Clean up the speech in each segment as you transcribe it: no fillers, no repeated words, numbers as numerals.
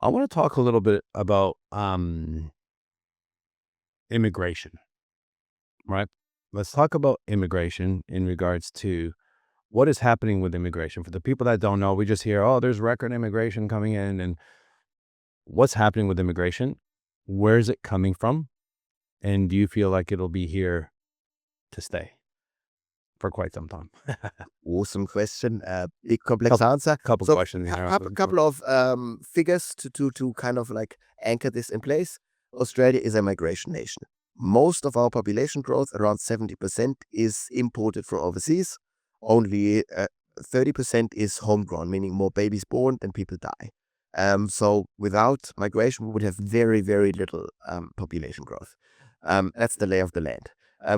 I want to talk a little bit about immigration, right? Let's talk about immigration in regards to what is happening with immigration. For the people that don't know, we just hear, oh, there's record immigration coming in, and what's happening with immigration? Where is it coming from? And do you feel like it'll be here to stay for quite some time? Awesome question. Big complex answer. Couple So questions here. a couple of figures to kind of like anchor this in place. Australia is a migration nation. Most of our population growth, around 70%, is imported from overseas. Only 30% is homegrown, meaning more babies born than people die. So without migration, we would have very, very little population growth. That's the lay of the land.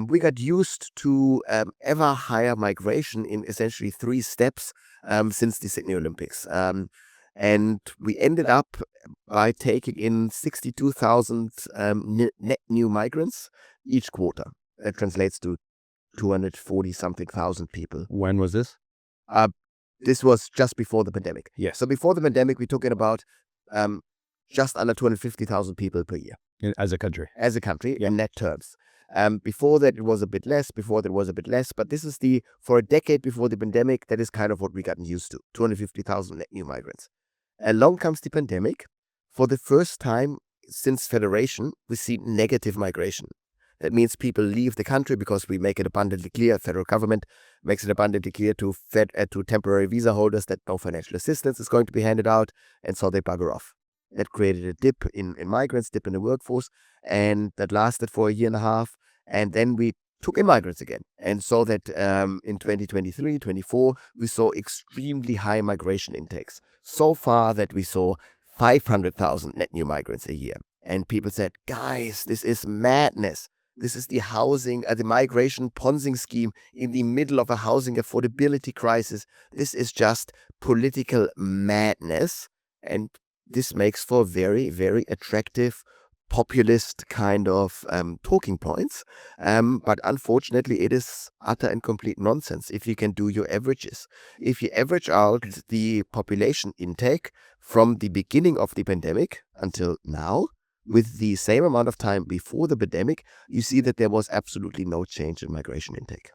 We got used to ever higher migration in essentially 3 steps since the Sydney Olympics. And we ended up by taking in 62,000 net new migrants each quarter. That translates to 240 something thousand people. When was this? This was just before the pandemic. Yes. So before the pandemic, we took in about just under 250,000 people per year. As a country. As a country, in net terms. Before that, it was a bit less. But this is for a decade before the pandemic, that is kind of what we gotten used to, 250,000 net new migrants. Along comes the pandemic. For the first time since federation, we see negative migration. That means people leave the country because we make it abundantly clear, federal government makes it abundantly clear to temporary visa holders that no financial assistance is going to be handed out, and so they bugger off. That created a dip in migrants, dip in the workforce, and that lasted for a year and a half. And then we took in migrants again. And so that in 2023, 24, we saw extremely high migration intakes. So far that we saw 500,000 net new migrants a year. And people said, guys, this is madness. This is the migration Ponzi scheme in the middle of a housing affordability crisis. This is just political madness. And this makes for very, very attractive populist kind of talking points. But unfortunately, it is utter and complete nonsense if you can do your averages. If you average out the population intake from the beginning of the pandemic until now, with the same amount of time before the pandemic, you see that there was absolutely no change in migration intake.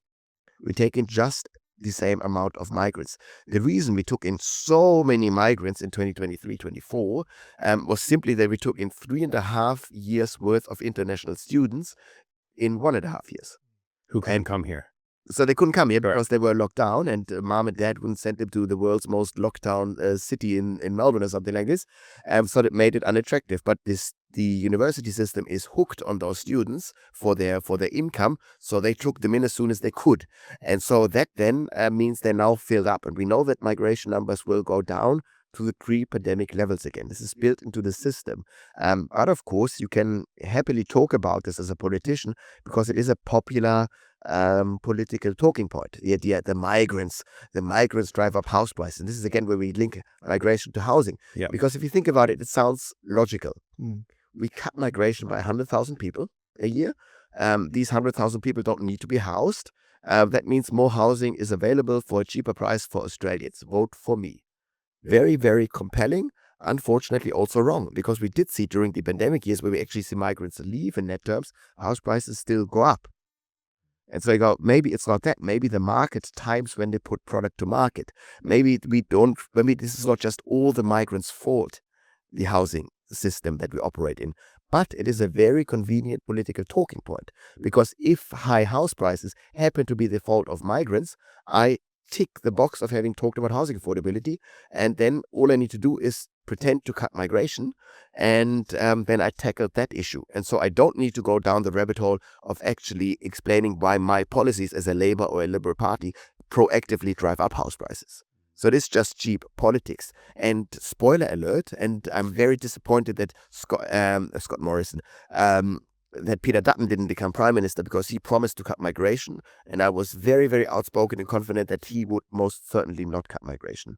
We take in just the same amount of migrants. The reason we took in so many migrants in 2023-24 was simply that we took in 3.5 years worth of international students in 1.5 years. Who couldn't come here. So they couldn't come here because they were locked down, and mom and dad wouldn't send them to the world's most locked down city in Melbourne or something like this. So that made it unattractive. But the university system is hooked on those students for their income, so they took them in as soon as they could. And so that then means they're now filled up. And we know that migration numbers will go down to the pre-pandemic levels again. This is built into the system. But of course, you can happily talk about this as a politician because it is a popular political talking point. The migrants drive up house prices. And this is again where we link migration to housing. Yeah. Because if you think about it, it sounds logical. We cut migration by 100,000 people a year. These 100,000 people don't need to be housed. That means more housing is available for a cheaper price for Australians. Vote for me. Very, very compelling. Unfortunately, also wrong, because we did see during the pandemic years where we actually see migrants leave in net terms, house prices still go up. And so you go, maybe it's not that. Maybe the market times when they put product to market. Maybe this is not just all the migrants' fault, the housing system that we operate in. But it is a very convenient political talking point. Because if high house prices happen to be the fault of migrants, I tick the box of having talked about housing affordability, and then all I need to do is pretend to cut migration, and then I tackled that issue. And so I don't need to go down the rabbit hole of actually explaining why my policies as a Labour or a Liberal Party proactively drive up house prices. So this is just cheap politics. And spoiler alert, and I'm very disappointed that Scott Morrison, that Peter Dutton didn't become Prime Minister because he promised to cut migration. And I was very, very outspoken and confident that he would most certainly not cut migration.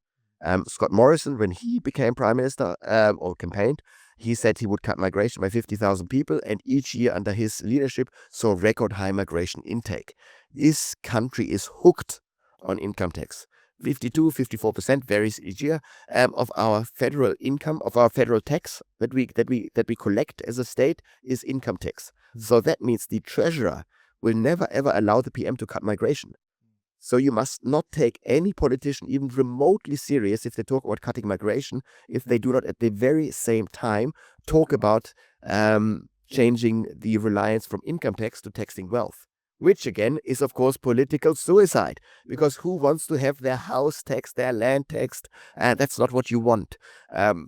Scott Morrison, when he became Prime Minister or campaigned, he said he would cut migration by 50,000 people, and each year under his leadership saw record high migration intake. This country is hooked on income tax. 52-54% varies each year of our federal income, of our federal tax that we collect as a state is income tax. So that means the treasurer will never ever allow the PM to cut migration. So you must not take any politician even remotely serious if they talk about cutting migration, if they do not at the very same time talk about changing the reliance from income tax to taxing wealth, which again is of course political suicide, because who wants to have their house taxed, their land taxed? That's not what you want.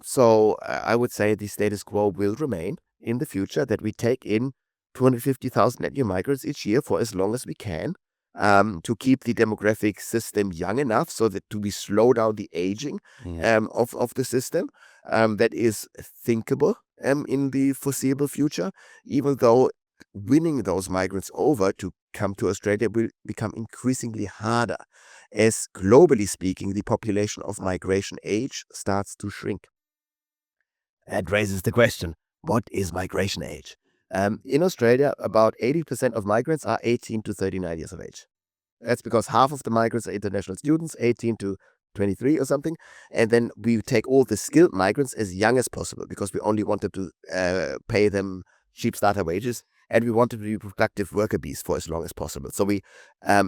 So I would say the status quo will remain in the future, that we take in 250,000 net new migrants each year for as long as we can, to keep the demographic system young enough so that we slow down the aging of the system. That is thinkable in the foreseeable future, even though winning those migrants over to come to Australia will become increasingly harder as, globally speaking, the population of migration age starts to shrink. That raises the question, what is migration age? In Australia, about 80% of migrants are 18 to 39 years of age. That's because half of the migrants are international students, 18 to 23 or something. And then we take all the skilled migrants as young as possible, because we only wanted to pay them cheap starter wages, and we wanted to be productive worker bees for as long as possible. So we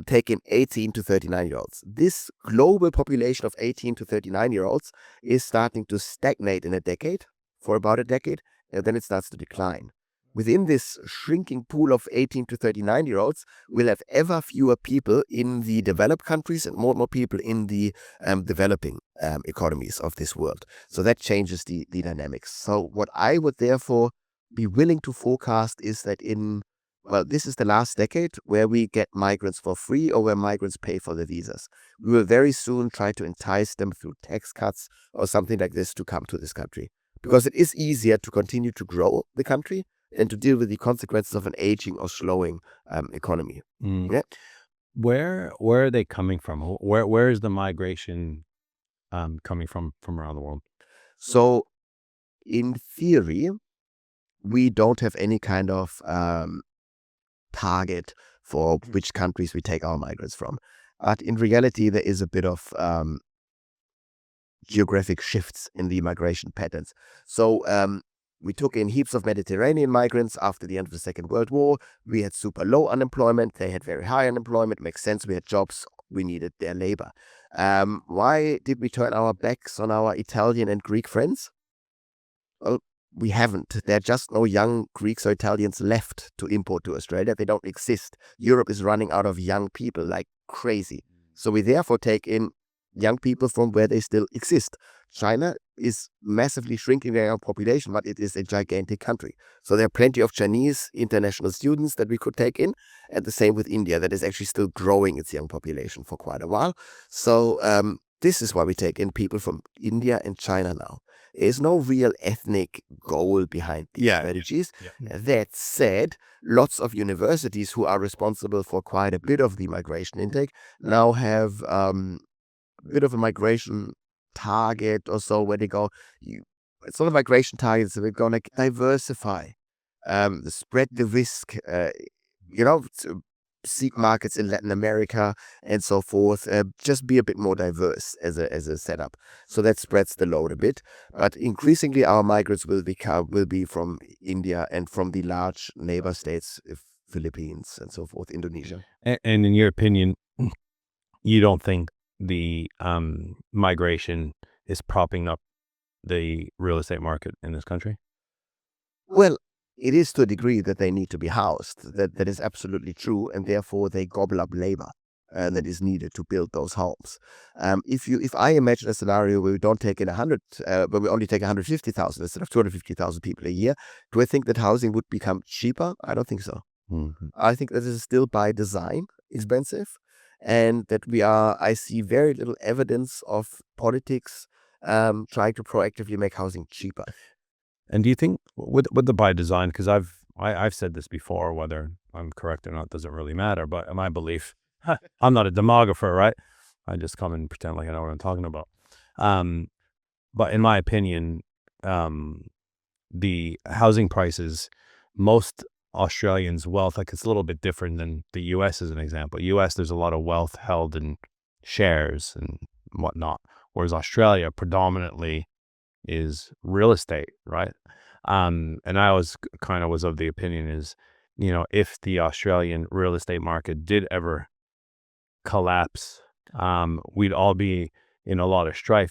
take in 18 to 39-year-olds. This global population of 18 to 39-year-olds is starting to stagnate in a decade, for about a decade, and then it starts to decline. Within this shrinking pool of 18 to 39-year-olds, we'll have ever fewer people in the developed countries and more people in the developing economies of this world. So that changes the dynamics. So what I would therefore be willing to forecast is that this is the last decade where we get migrants for free, or where migrants pay for the visas. We will very soon try to entice them through tax cuts or something like this to come to this country, because it is easier to continue to grow the country and to deal with the consequences of an aging or slowing economy. Yeah. Where are they coming from? Where is the migration coming from around the world? So in theory, we don't have any kind of target for which countries we take our migrants from. But in reality, there is a bit of geographic shifts in the migration patterns. So we took in heaps of Mediterranean migrants after the end of the Second World War. We had super low unemployment. They had very high unemployment. Makes sense. We had jobs. We needed their labor. Why did we turn our backs on our Italian and Greek friends? Well, we haven't. There are just no young Greeks or Italians left to import to Australia. They don't exist. Europe is running out of young people like crazy. So we therefore take in young people from where they still exist. China is massively shrinking their young population, but it is a gigantic country. So there are plenty of Chinese international students that we could take in, and the same with India, that is actually still growing its young population for quite a while. So this is why we take in people from India and China now. There's no real ethnic goal behind these strategies. Yeah. That said, lots of universities who are responsible for quite a bit of the migration intake now have bit of a migration target or so, where they go, it's not a migration target, so we're going to diversify, spread the risk, to seek markets in Latin America and so forth, just be a bit more diverse as a setup. So that spreads the load a bit. But increasingly our migrants will be from India and from the large neighbor states, Philippines and so forth, Indonesia. And in your opinion, you don't think the migration is propping up the real estate market in this country? Well, it is to a degree that they need to be housed. That is absolutely true, and therefore they gobble up labor that is needed to build those homes. If I imagine a scenario where we don't take in 100, but we only take 150,000 instead of 250,000 people a year, do I think that housing would become cheaper? I don't think so. Mm-hmm. I think that this is still by design expensive, and that I see very little evidence of politics trying to proactively make housing cheaper. And do you think with the by design, because I've said this before, whether I'm correct or not doesn't really matter, but in my belief, I'm not a demographer, right? I just come and pretend like I know what I'm talking about. But in my opinion, the housing prices, most Australians' wealth, like it's a little bit different than the U.S. as an example. U.S., there's a lot of wealth held in shares and whatnot. Whereas Australia predominantly is real estate, right? And I was kind of was of the opinion is, if the Australian real estate market did ever collapse, we'd all be in a lot of strife